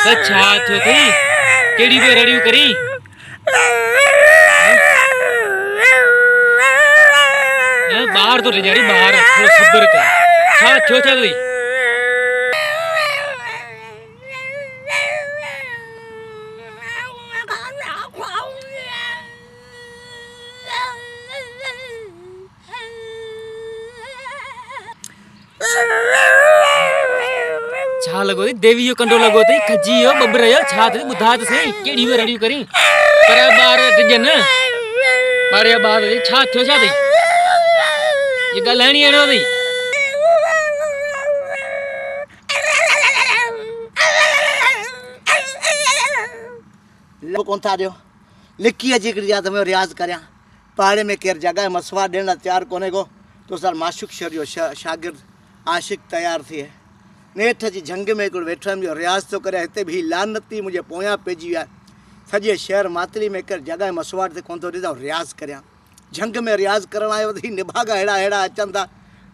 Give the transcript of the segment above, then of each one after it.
अच्छा तो थी केड़ी पे रेडी करी बाहर तो ले जा रही बाहर थोड़ा खबर कर हाँ छो चल रही छा लगो थी देवी यो कंडो लगो थी खजी यो बबर यो छा थी बुधा तो सही केड़ी पे रेडी करी पर बार टिजन बारे बार छा थियो छा थी ये गलाणी एड़ो थी लो कौन था दियो लिखी है जिक्र या तुम्हें रियाज करया पहाड़े में केर जगह मसवा देना तैयार कोने को तो सर माशुक शरियो शागिर्द आशिक तैयार थी है नेठ जी झंग में को वेठा में रियाज तो करे हिते भी लानती मुझे पोया पेजी है सजे शहर मातरी में कर जगह मसवाड़ से कोन तो दी रियाज करया झंग में रियाज करण आयो थी निभागा हेड़ा हेड़ा अचन था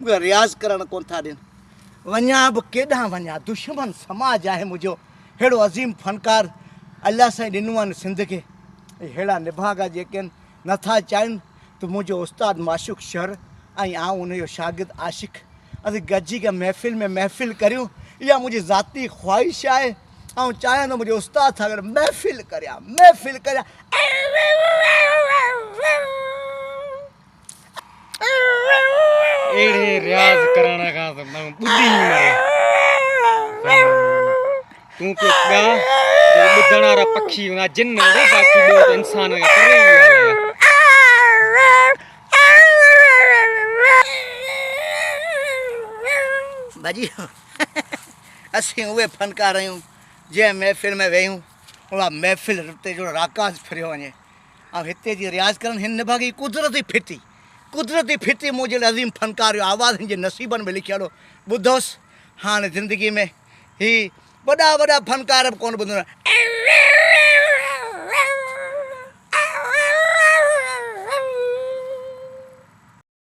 मुझे रियाज करण कोन था दिन वन्या अब केडा वन्या दुश्मन समाज है मुझो हेड़ो अजीम फनकार अल्लाह से दिनुआन सिंध के हेड़ा निभागा जेके नथा चाहिन तो मुझो उस्ताद माशुक शहर आई आ उन शागिर्द आशिक अभी गजी के महफिल करूँ या मुझे ज़ाती ख्वाहिश है ऐं चाहियां तो मुझे उस्ताद सां गॾु महफ़िल करियां एड़े रियाज करण का तो मैं बुद्धि ही मरे तू पे गा बुद्धण वारा पक्षी ना जिन रे बाकी दो इंसान का करे ही भाजी असीं उहे फनकार आहियूं जंहिं महफ़िल में वेहूं उहा महफ़िल रुते जो राकाज़ फिरियो वञे ऐं हिते जी रियाज़ करण हिन निभागी कुदरती फिटी मुंहिंजे अज़ीम फनकार जो आवाज़ हिन जे नसीबनि में लिखियलु ॿुधोसि हाणे ज़िंदगी में ही वॾा फनकार बि कोन ॿुधंदा